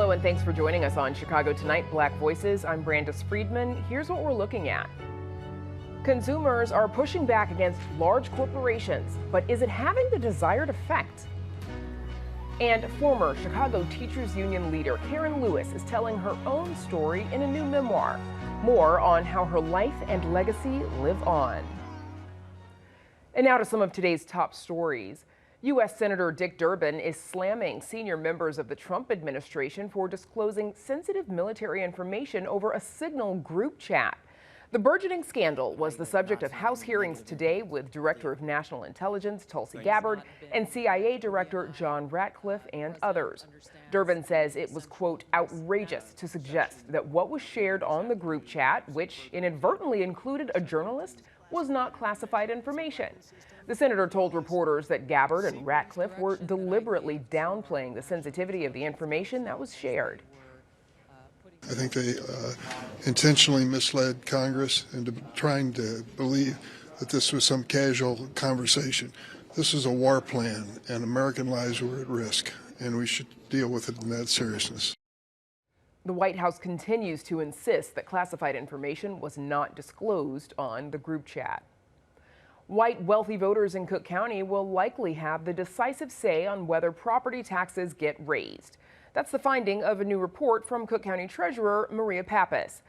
Hello and thanks for joining us on Chicago Tonight, Black Voices. I'm Brandis Friedman. Here's what we're looking at. Consumers are pushing back against large corporations, but is it having the desired effect? And former Chicago Teachers Union leader Karen Lewis is telling her own story in a new memoir. More on how her life and legacy live on. And now to some of today's top stories. U.S. Senator Dick Durbin is slamming senior members of the Trump administration for disclosing sensitive military information over a Signal group chat. The burgeoning scandal was the subject of House hearings today with Director of National Intelligence Tulsi Gabbard and CIA Director John Ratcliffe and others. Durbin says it was, quote, outrageous to suggest that what was shared on the group chat, which inadvertently included a journalist, was not classified information. The senator told reporters that Gabbard and Ratcliffe were deliberately downplaying the sensitivity of the information that was shared. I think they intentionally misled Congress into trying to believe that this was some casual conversation. This is a war plan, and American lives were at risk, and we should deal with it in that seriousness. The White House continues to insist that classified information was not disclosed on the group chat. White wealthy voters in Cook County will likely have the decisive say on whether property taxes get raised. That's the finding of a new report from Cook County Treasurer Maria Pappas.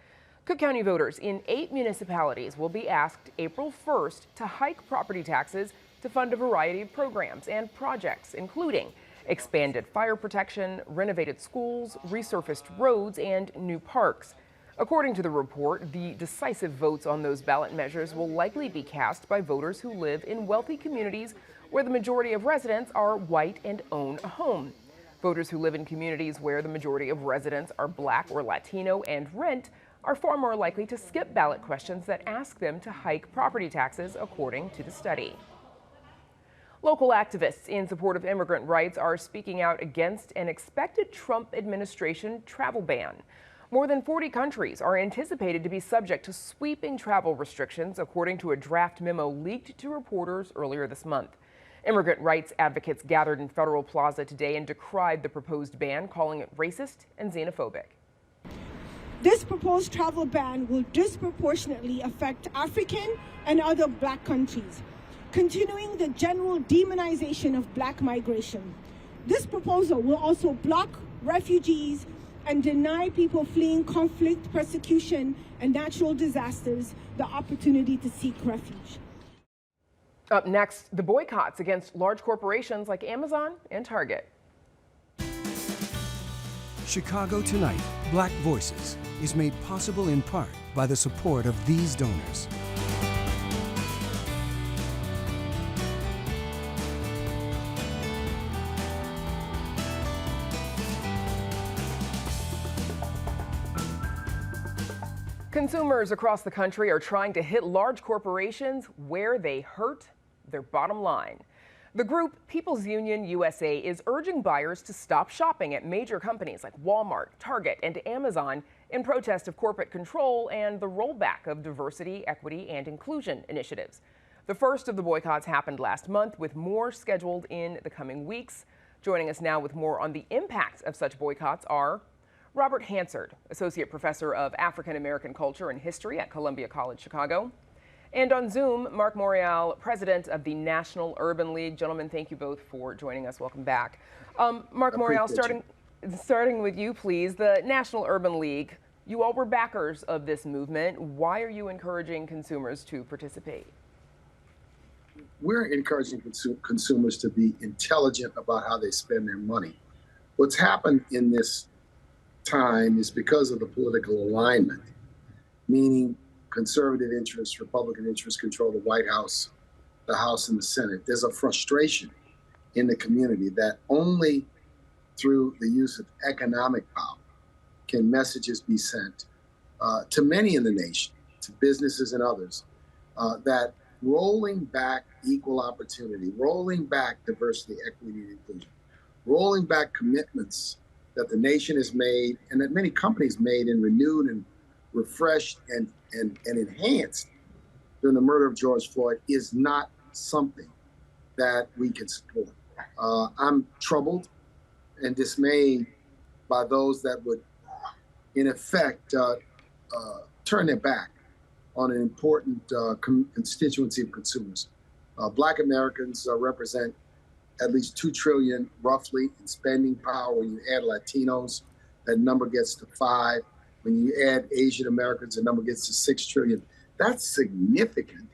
Cook County voters in 8 municipalities will be asked April 1st to hike property taxes to fund a variety of programs and projects, including expanded fire protection, renovated schools, resurfaced roads, and new parks. According to the report, the decisive votes on those ballot measures will likely be cast by voters who live in wealthy communities where the majority of residents are white and own a home. Voters who live in communities where the majority of residents are Black or Latino and rent are far more likely to skip ballot questions that ask them to hike property taxes, according to the study. Local activists in support of immigrant rights are speaking out against an expected Trump administration travel ban. More than 40 countries are anticipated to be subject to sweeping travel restrictions, according to a draft memo leaked to reporters earlier this month. Immigrant rights advocates gathered in Federal Plaza today and decried the proposed ban, calling it racist and xenophobic. This proposed travel ban will disproportionately affect African and other Black countries, continuing the general demonization of Black migration. This proposal will also block refugees and deny people fleeing conflict, persecution, and natural disasters the opportunity to seek refuge. Up next, the boycotts against large corporations like Amazon and Target. Chicago Tonight, Black Voices is made possible in part by the support of these donors. Consumers across the country are trying to hit large corporations where they hurt their bottom line. The group People's Union USA is urging buyers to stop shopping at major companies like Walmart, Target, and Amazon in protest of corporate control and the rollback of diversity, equity, and inclusion initiatives. The first of the boycotts happened last month, with more scheduled in the coming weeks. Joining us now with more on the impact of such boycotts are Robert Hansard, Associate Professor of African American Culture and History at Columbia College Chicago. And on Zoom, Mark Morial, President of the National Urban League. Gentlemen, thank you both for joining us. Welcome back. Mark Morial, starting with you, please. The National Urban League, you all were backers of this movement. Why are you encouraging consumers to participate? We're encouraging consumers to be intelligent about how they spend their money. What's happened in this time is because of the political alignment, meaning conservative interests, Republican interests control the White House, the House, and the Senate. There's a frustration in the community that only through the use of economic power can messages be sent to many in the nation, to businesses and others, that rolling back equal opportunity, rolling back diversity, equity, and inclusion, rolling back commitments that the nation has made and that many companies made and renewed and refreshed and enhanced during the murder of George Floyd is not something that we can support. I'm troubled and dismayed by those that would, in effect, turn their back on an important constituency of consumers. Black Americans represent at least $2 trillion roughly in spending power. When you add Latinos, that number gets to 5. When you add Asian Americans, the number gets to 6 trillion. That's significant.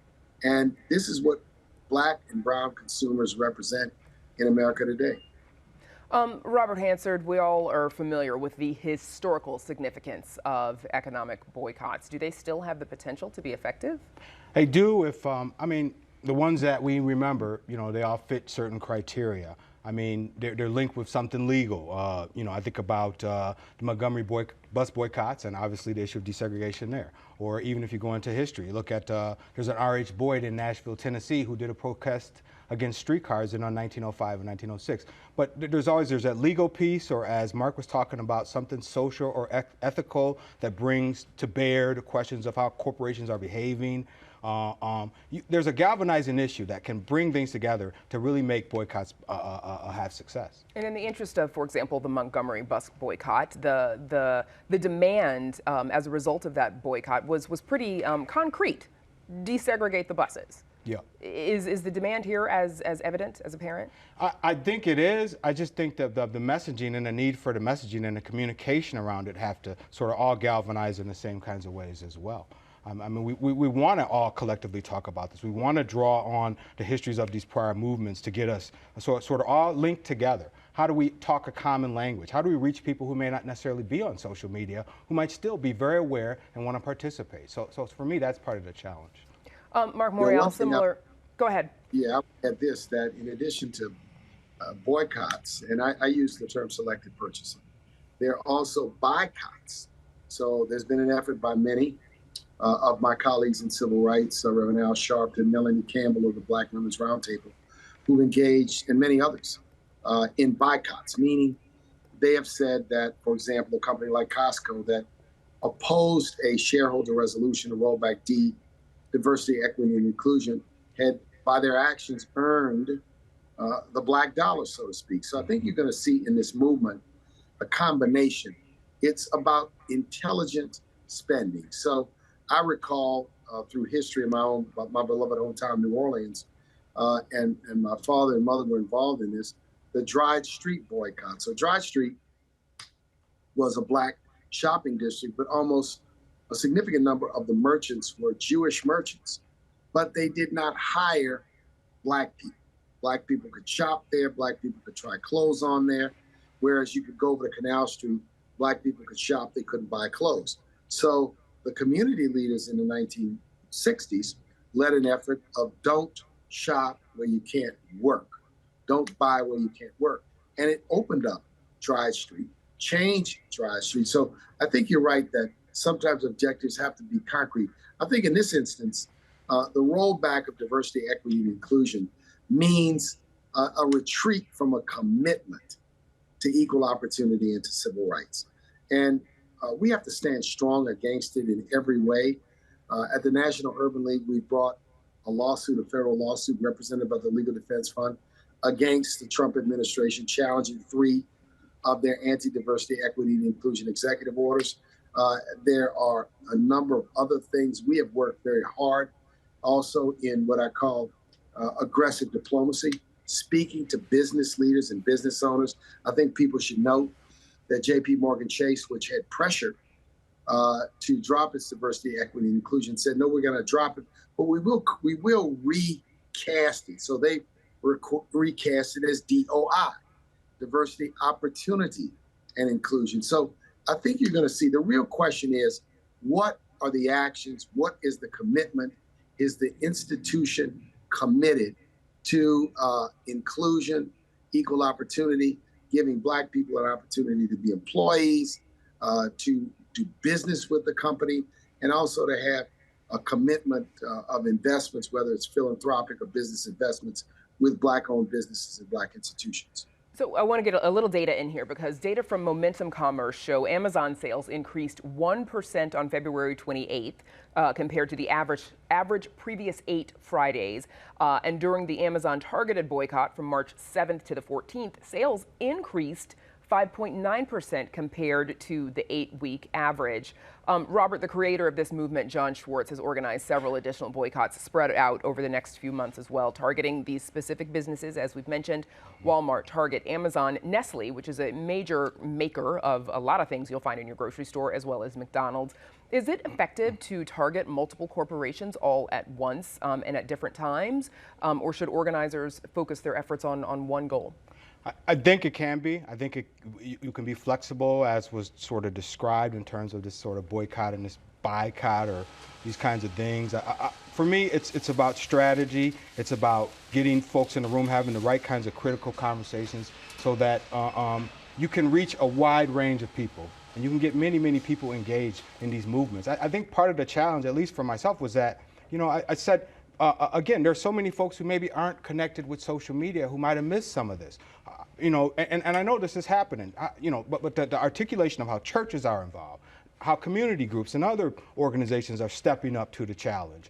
And this is what Black and brown consumers represent in America today. Robert Hansard, we all are familiar with the historical significance of economic boycotts. Do they still have the potential to be effective? They do if, I mean, the ones that we remember, you know, they all fit certain criteria. I mean, they're linked with something legal. You know, I think about the Montgomery bus boycotts and obviously the issue of desegregation there. Or even if you go into history, look at, there's an R.H. Boyd in Nashville, Tennessee, who did a protest against streetcars in 1905 and 1906. But there's that legal piece, or as Mark was talking about, something social or ethical that brings to bear the questions of how corporations are behaving. There's a galvanizing issue that can bring things together to really make boycotts have success. And in the interest of, for example, the Montgomery bus boycott, the demand as a result of that boycott was pretty concrete: desegregate the buses. Yeah. Is the demand here as evident, as apparent? I think it is. I just think that the messaging and the need for the messaging and the communication around it have to sort of all galvanize in the same kinds of ways as well. I mean, we want to all collectively talk about this. We want to draw on the histories of these prior movements to get us sort of all linked together. How do we talk a common language? How do we reach people who may not necessarily be on social media, who might still be very aware and want to participate? So for me, that's part of the challenge. Mark Morial, similar. Go ahead. Yeah, I'll add this, that in addition to boycotts, and I use the term selective purchasing, there are also boycotts. So there's been an effort by many of my colleagues in civil rights, Reverend Al Sharpton, Melanie Campbell of the Black Women's Roundtable, who engaged, and many others, in boycotts, meaning they have said that, for example, a company like Costco that opposed a shareholder resolution to roll back diversity, equity, and inclusion had, by their actions, earned the black dollar, so to speak. So I think you're going to see in this movement a combination. It's about intelligent spending. So I recall through history in my beloved hometown, New Orleans, and my father and mother were involved in this, the Dried Street boycott. So Dried Street was a black shopping district, but almost a significant number of the merchants were Jewish merchants, but they did not hire black people. Black people could shop there, black people could try clothes on there, whereas you could go over to Canal Street, black people could shop, they couldn't buy clothes. So the community leaders in the 1960s led an effort of don't shop where you can't work, don't buy where you can't work. And it opened up Dried Street, changed Dried Street. So I think you're right that sometimes objectives have to be concrete. I think in this instance, the rollback of diversity, equity, and inclusion means a retreat from a commitment to equal opportunity and to civil rights. And we have to stand strong against it in every way. At the National Urban League, we brought a lawsuit, a federal lawsuit represented by the Legal Defense Fund against the Trump administration, challenging 3 of their anti-diversity, equity, and inclusion executive orders. There are a number of other things. We have worked very hard also in what I call aggressive diplomacy, speaking to business leaders and business owners. I think people should note that JP Morgan Chase, which had pressure to drop its diversity, equity, and inclusion, said, no, we're going to drop it, but we will recast it. So they recast it as DOI, diversity, opportunity, and inclusion. So I think you're going to see the real question is, what are the actions? What is the commitment? Is the institution committed to inclusion, equal opportunity, giving black people an opportunity to be employees, to do business with the company, and also to have a commitment of investments, whether it's philanthropic or business investments with black-owned businesses and black institutions. So I want to get a little data in here because data from Momentum Commerce show Amazon sales increased 1% on February 28th compared to the average previous 8 Fridays. And during the Amazon targeted boycott from March 7th to the 14th, sales increased 5.9% compared to the 8-week average. Robert, the creator of this movement, John Schwartz, has organized several additional boycotts spread out over the next few months as well, targeting these specific businesses, as we've mentioned: Walmart, Target, Amazon, Nestle, which is a major maker of a lot of things you'll find in your grocery store, as well as McDonald's. Is it effective to target multiple corporations all at once and at different times, or should organizers focus their efforts on one goal? I think it can be. I think you can be flexible, as was sort of described in terms of this sort of boycott and this boycott or these kinds of things. For me, it's about strategy. It's about getting folks in the room, having the right kinds of critical conversations so that you can reach a wide range of people and you can get many, many people engaged in these movements. I think part of the challenge, at least for myself, was that, I said, again, there's so many folks who maybe aren't connected with social media who might have missed some of this. And I know this is happening, but the articulation of how churches are involved, how community groups and other organizations are stepping up to the challenge,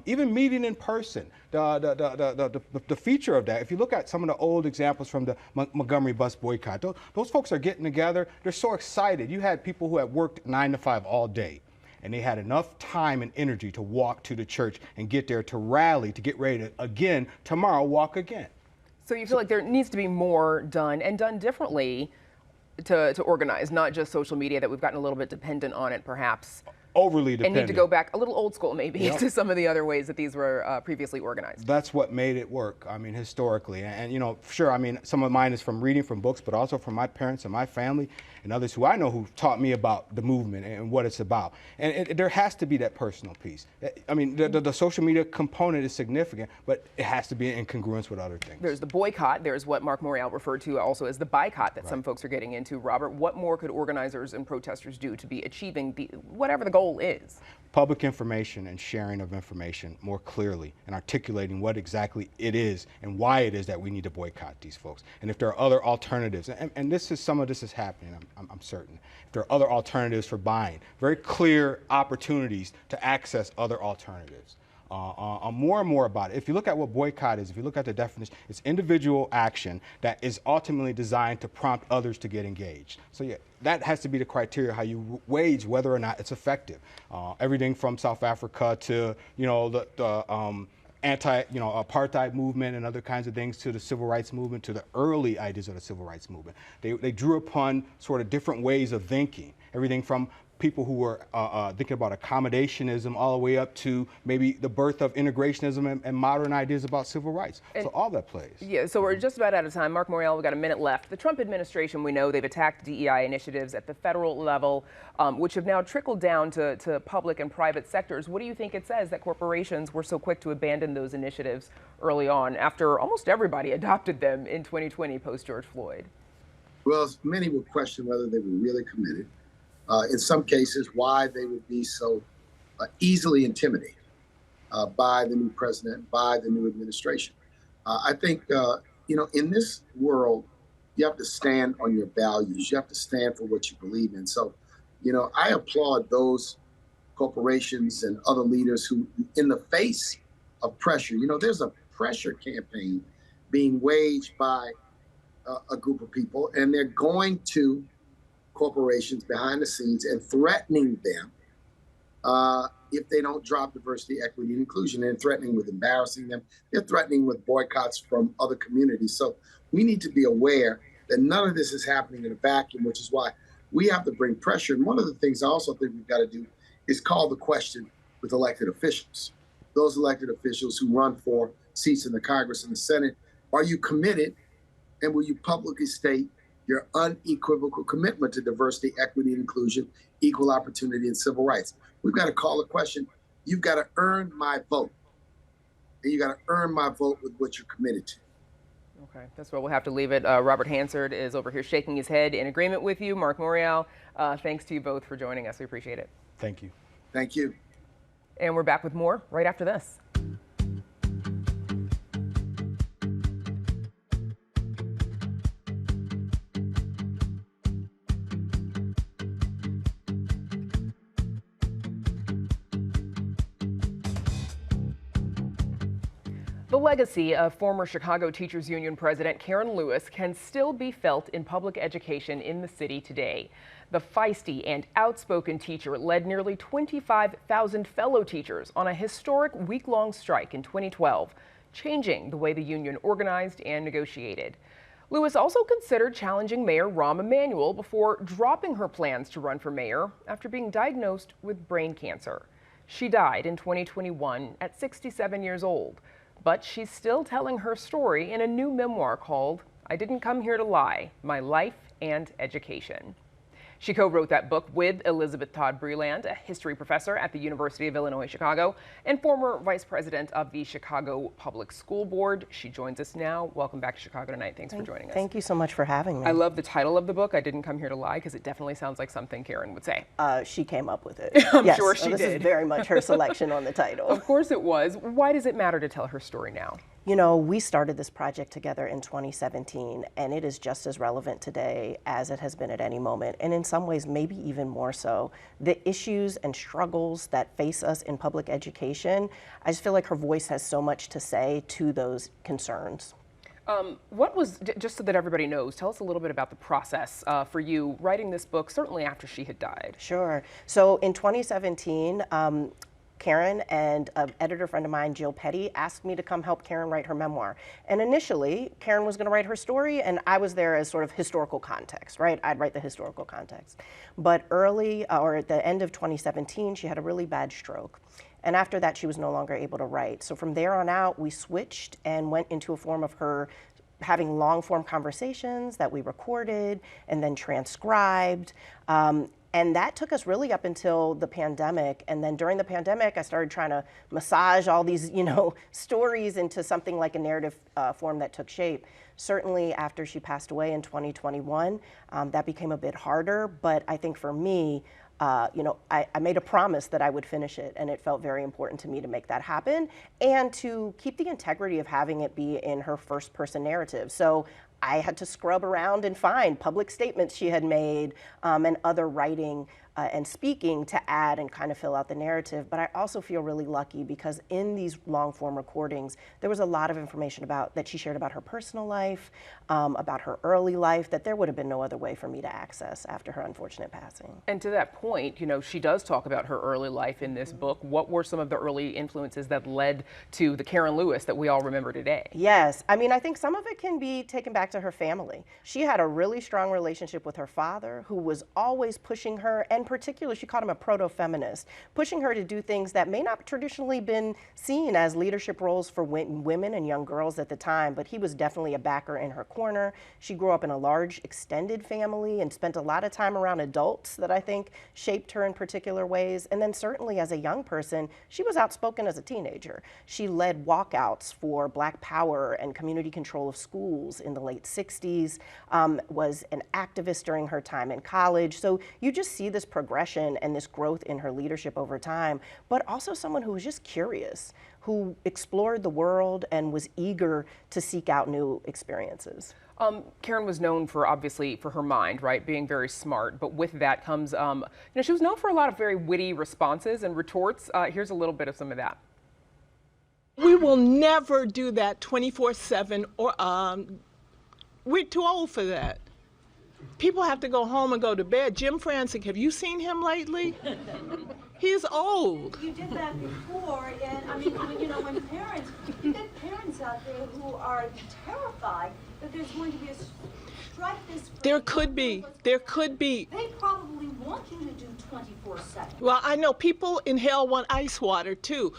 even meeting in person, the feature of that. If you look at some of the old examples from the Montgomery bus boycott, those folks are getting together. They're so excited. You had people who had worked 9 to 5 all day, and they had enough time and energy to walk to the church and get there to rally, to get ready to, again, tomorrow, walk again. So you feel like there needs to be more done, and done differently, to organize, not just social media, that we've gotten a little bit dependent on it, perhaps. Overly dependent. And need to go back a little old school, maybe, to some of the other ways that these were previously organized. That's what made it work, historically. And sure, some of mine is from reading from books, but also from my parents and my family and others who I know who taught me about the movement and what it's about. And there has to be that personal piece. The social media component is significant, but it has to be in congruence with other things. There's the boycott. There's what Mark Morial referred to also as the boycott that some folks are getting into. Robert, what more could organizers and protesters do to be achieving whatever the goal is? Public information and sharing of information more clearly and articulating what exactly it is and why it is that we need to boycott these folks. And if there are other alternatives, and some of this is happening, I'm certain. If there are other alternatives for buying, very clear opportunities to access other alternatives. More and more about it. If you look at what boycott is, if you look at the definition, it's individual action that is ultimately designed to prompt others to get engaged. So yeah, that has to be the criteria how you wage whether or not it's effective. Everything from South Africa to the anti-apartheid movement and other kinds of things, to the civil rights movement, to the early ideas of the civil rights movement. They drew upon sort of different ways of thinking. Everything from people who were thinking about accommodationism all the way up to maybe the birth of integrationism and modern ideas about civil rights. So all that plays. Yeah, so we're just about out of time. Mark Morial, we've got a minute left. The Trump administration, we know they've attacked DEI initiatives at the federal level, which have now trickled down to public and private sectors. What do you think it says that corporations were so quick to abandon those initiatives early on after almost everybody adopted them in 2020 post-George Floyd? Well, many would question whether they were really committed. In some cases, why they would be so easily intimidated by the new president, by the new administration. I think, in this world, you have to stand on your values. You have to stand for what you believe in. So, I applaud those corporations and other leaders who, in the face of pressure, there's a pressure campaign being waged by a group of people, and they're going to corporations behind the scenes and threatening them if they don't drop diversity, equity, and inclusion, and threatening with embarrassing them. They're threatening with boycotts from other communities. So we need to be aware that none of this is happening in a vacuum, which is why we have to bring pressure. And one of the things I also think we've got to do is call the question with elected officials. Those elected officials who run for seats in the Congress and the Senate, are you committed, and will you publicly state your unequivocal commitment to diversity, equity, and inclusion, equal opportunity, and civil rights? We've got to call the question. You've got to earn my vote. And you got to earn my vote with what you're committed to. Okay, that's where we'll have to leave it. Robert Hansard is over here shaking his head in agreement with you. Mark Morial, thanks to you both for joining us. We appreciate it. Thank you. Thank you. And we're back with more right after this. The legacy of former Chicago Teachers Union President Karen Lewis can still be felt in public education in the city today. The feisty and outspoken teacher led nearly 25,000 fellow teachers on a historic week-long strike in 2012, changing the way the union organized and negotiated. Lewis also considered challenging Mayor Rahm Emanuel before dropping her plans to run for mayor after being diagnosed with brain cancer. She died in 2021 at 67 years old. But she's still telling her story in a new memoir called I Didn't Come Here to Lie, My Life and Education. She co-wrote that book with Elizabeth Todd Breland, a history professor at the University of Illinois, Chicago, and former vice president of the Chicago Public School Board. She joins us now. Welcome back to Chicago Tonight. Thanks for joining us. Thank you so much for having me. I love the title of the book, I Didn't Come Here to Lie, because it definitely sounds like something Karen would say. She came up with it. I'm yes, sure she this did. Is very much her selection on the title. Of course it was. Why does it matter to tell her story now? You know, we started this project together in 2017, and it is just as relevant today as it has been at any moment, and in some ways, maybe even more so. The issues and struggles that face us in public education, I just feel like her voice has so much to say to those concerns. What was, just so that everybody knows, tell us a little bit about the process for you writing this book, certainly after she had died. Sure. So in 2017, Karen and an editor friend of mine, Jill Petty, asked me to come help Karen write her memoir. And initially, Karen was going to write her story, and I was there as sort of historical context, right? I'd write the historical context. But early, or at the end of 2017, she had a really bad stroke. And after that, she was no longer able to write. So from there on out, we switched and went into a form of her having long-form conversations that we recorded and then transcribed. And that took us really up until the pandemic. And then during the pandemic, I started trying to massage all these, stories into something like a narrative form that took shape. Certainly after she passed away in 2021, that became a bit harder. But I think for me, I made a promise that I would finish it, and it felt very important to me to make that happen and to keep the integrity of having it be in her first person narrative. So I had to scrub around and find public statements she had made and other writing and speaking to add and kind of fill out the narrative. But I also feel really lucky because in these long form recordings, there was a lot of information that she shared about her personal life, about her early life, that there would have been no other way for me to access after her unfortunate passing. And to that point, she does talk about her early life in this book. What were some of the early influences that led to the Karen Lewis that we all remember today? Yes, I mean, I think some of it can be taken back to her family. She had a really strong relationship with her father, who was always pushing her, and particularly she called him a proto-feminist, pushing her to do things that may not traditionally been seen as leadership roles for women and young girls at the time, but he was definitely a backer in her corner. She grew up in a large extended family and spent a lot of time around adults that I think shaped her in particular ways. And then certainly as a young person, she was outspoken as a teenager. She led walkouts for Black Power and community control of schools in the late 60s, was an activist during her time in college. So you just see this progression and this growth in her leadership over time, but also someone who was just curious, who explored the world and was eager to seek out new experiences. Karen was known obviously for her mind, right, being very smart, but with that comes, she was known for a lot of very witty responses and retorts. Here's a little bit of some of that. We will never do that 24/7 or we're too old for that. People have to go home and go to bed. Jim Franzik, have you seen him lately? He's old. You did that before, and I mean, when parents, you get parents out there who are terrified that there's going to be a strike this spring. There could be. They probably want you to do 24/7. Well, I know people in hell want ice water too,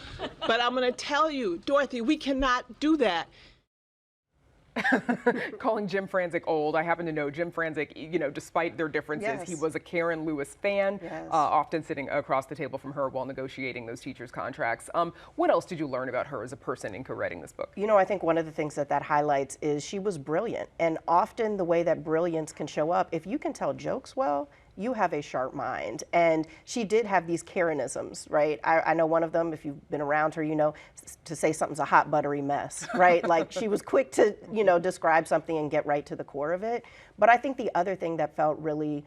but I'm going to tell you, Dorothy, we cannot do that. Calling Jim Franzik old. I happen to know Jim Franzik, despite their differences, Yes. he was a Karen Lewis fan, Yes. often sitting across the table from her while negotiating those teachers' contracts. What else did you learn about her as a person in co-writing this book? I think one of the things that highlights is she was brilliant. And often the way that brilliance can show up, if you can tell jokes well, you have a sharp mind. And she did have these Karenisms, right? I know one of them, if you've been around her, to say something's a hot, buttery mess, right? Like she was quick to, describe something and get right to the core of it. But I think the other thing that felt really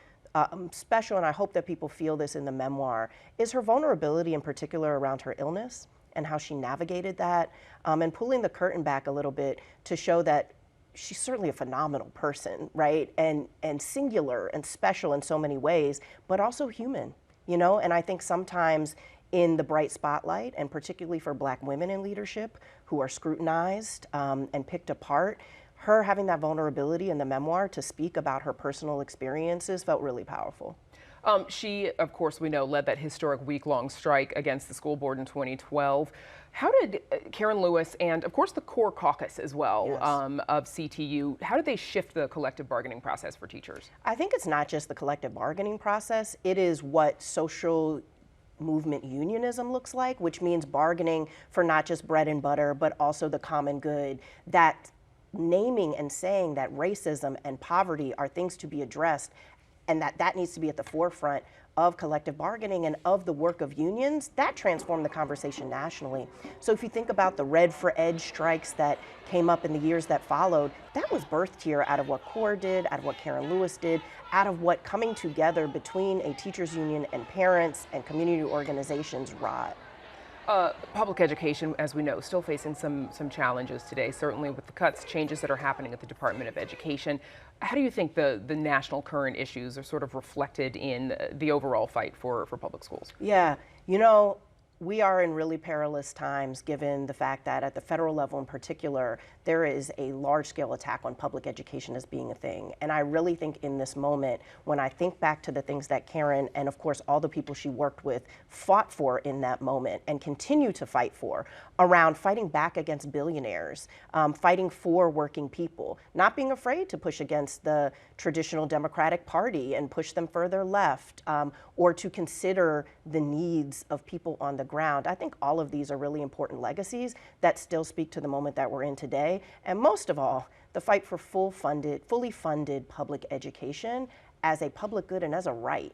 special, and I hope that people feel this in the memoir, is her vulnerability in particular around her illness and how she navigated that, and pulling the curtain back a little bit to show that she's certainly a phenomenal person, right? And singular and special in so many ways, but also human, you know? And I think sometimes in the bright spotlight, and particularly for Black women in leadership who are scrutinized and picked apart, her having that vulnerability in the memoir to speak about her personal experiences felt really powerful. She, of course, we know, led that historic week-long strike against the school board in 2012. How did Karen Lewis and, of course, the core caucus as well, Yes. Of CTU, how did they shift the collective bargaining process for teachers? I think it's not just the collective bargaining process, it is what social movement unionism looks like, which means bargaining for not just bread and butter, but also the common good. That naming and saying that racism and poverty are things to be addressed, and that needs to be at the forefront of collective bargaining and of the work of unions, that transformed the conversation nationally. So if you think about the Red for Edge strikes that came up in the years that followed, that was birthed here out of what CORE did, out of what Karen Lewis did, out of what coming together between a teachers union and parents and community organizations wrought. Public education, as we know, still facing some challenges today, certainly with the cuts, changes that are happening at the Department of Education. How do you think the national current issues are sort of reflected in the overall fight for public schools? Yeah, you know, we are in really perilous times given the fact that at the federal level in particular, there is a large-scale attack on public education as being a thing. And I really think in this moment, when I think back to the things that Karen and of course all the people she worked with fought for in that moment and continue to fight for, around fighting back against billionaires, fighting for working people, not being afraid to push against the traditional Democratic Party and push them further left, or to consider the needs of people on the ground. I think all of these are really important legacies that still speak to the moment that we're in today. And most of all, the fight for fully funded public education as a public good and as a right.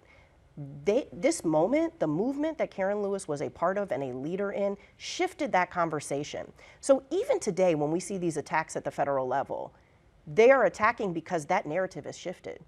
This moment, the movement that Karen Lewis was a part of and a leader in, shifted that conversation. So even today, when we see these attacks at the federal level, they are attacking because that narrative has shifted.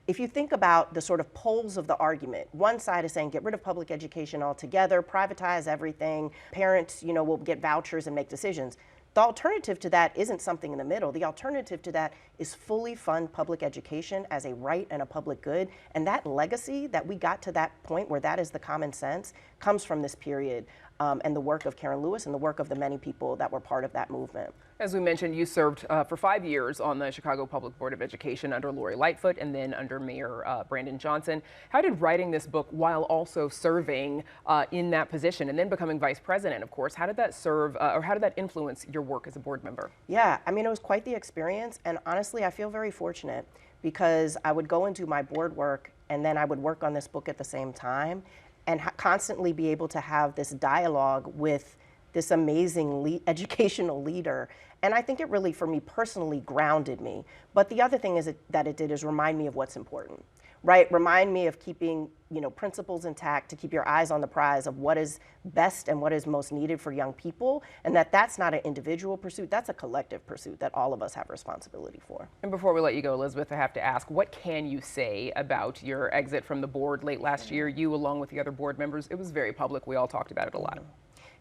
If you think about the sort of poles of the argument, one side is saying get rid of public education altogether, privatize everything, parents, you know, will get vouchers and make decisions. The alternative to that isn't something in the middle. The alternative to that is fully fund public education as a right and a public good. And that legacy that we got to that point where that is the common sense comes from this period and the work of Karen Lewis and the work of the many people that were part of that movement. As we mentioned, you served for 5 years on the Chicago Public Board of Education under Lori Lightfoot and then under Mayor Brandon Johnson. How did writing this book while also serving in that position and then becoming vice president, of course, how did that serve or how did that influence your work as a board member? Yeah, I mean, it was quite the experience. And honestly, I feel very fortunate because I would go and do my board work and then I would work on this book at the same time and constantly be able to have this dialogue with this amazing educational leader. And I think it really, for me personally, grounded me. But the other thing is that it did is remind me of what's important, right? Remind me of keeping, you know, principles intact, to keep your eyes on the prize of what is best and what is most needed for young people. And that's not an individual pursuit, that's a collective pursuit that all of us have responsibility for. And before we let you go, Elizabeth, I have to ask, what can you say about your exit from the board late last year? You, along with the other board members, it was very public. We all talked about it a lot.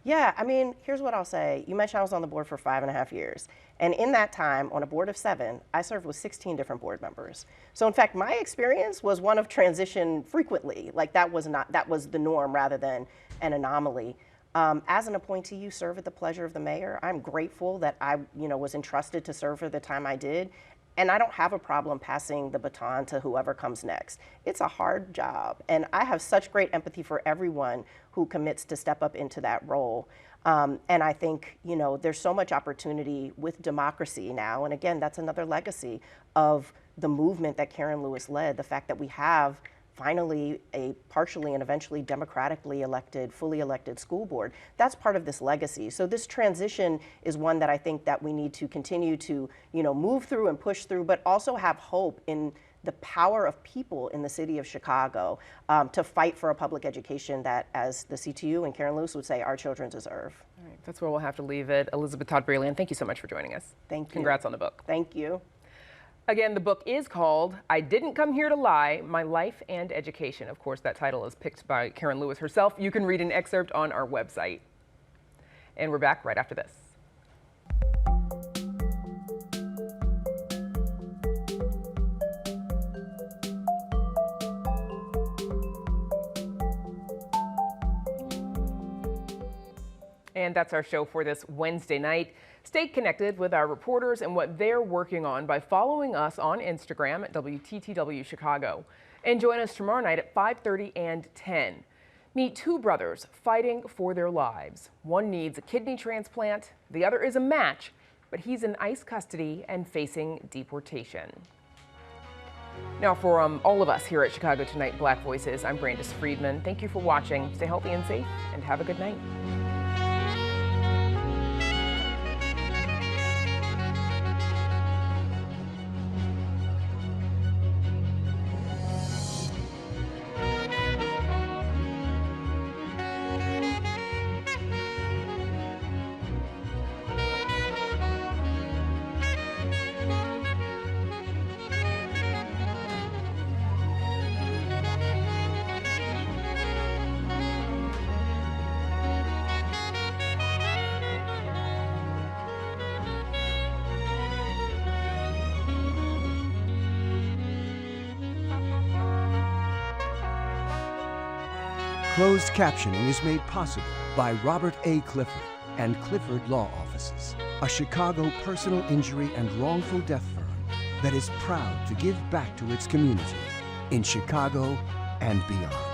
Yeah, I mean, here's what I'll say. You mentioned I was on the board for 5.5 years. And in that time, on a board of 7, I served with 16 different board members. So in fact, my experience was one of transition frequently. Like that was the norm rather than an anomaly. As an appointee, you serve at the pleasure of the mayor. I'm grateful that I, was entrusted to serve for the time I did. And I don't have a problem passing the baton to whoever comes next. It's a hard job. And I have such great empathy for everyone who commits to step up into that role. And I think, there's so much opportunity with democracy now. And again, that's another legacy of the movement that Karen Lewis led, the fact that we have finally a partially and eventually democratically elected, fully elected school board. That's part of this legacy. So this transition is one that I think that we need to continue to, move through and push through, but also have hope in the power of people in the city of Chicago to fight for a public education that, as the CTU and Karen Lewis would say, our children deserve. All right, that's where we'll have to leave it. Elizabeth Todd Breland, thank you so much for joining us. Thank you. Congrats on the book. Thank you. Again, the book is called I Didn't Come Here to Lie, My Life and Education. Of course, that title is picked by Karen Lewis herself. You can read an excerpt on our website. And we're back right after this. And that's our show for this Wednesday night. Stay connected with our reporters and what they're working on by following us on Instagram at WTTW Chicago. And join us tomorrow night at 5:30 and 10. Meet two brothers fighting for their lives. One needs a kidney transplant, the other is a match, but he's in ICE custody and facing deportation. Now for all of us here at Chicago Tonight Black Voices, I'm Brandis Friedman. Thank you for watching. Stay healthy and safe, and have a good night. Closed captioning is made possible by Robert A. Clifford and Clifford Law Offices, a Chicago personal injury and wrongful death firm that is proud to give back to its community in Chicago and beyond.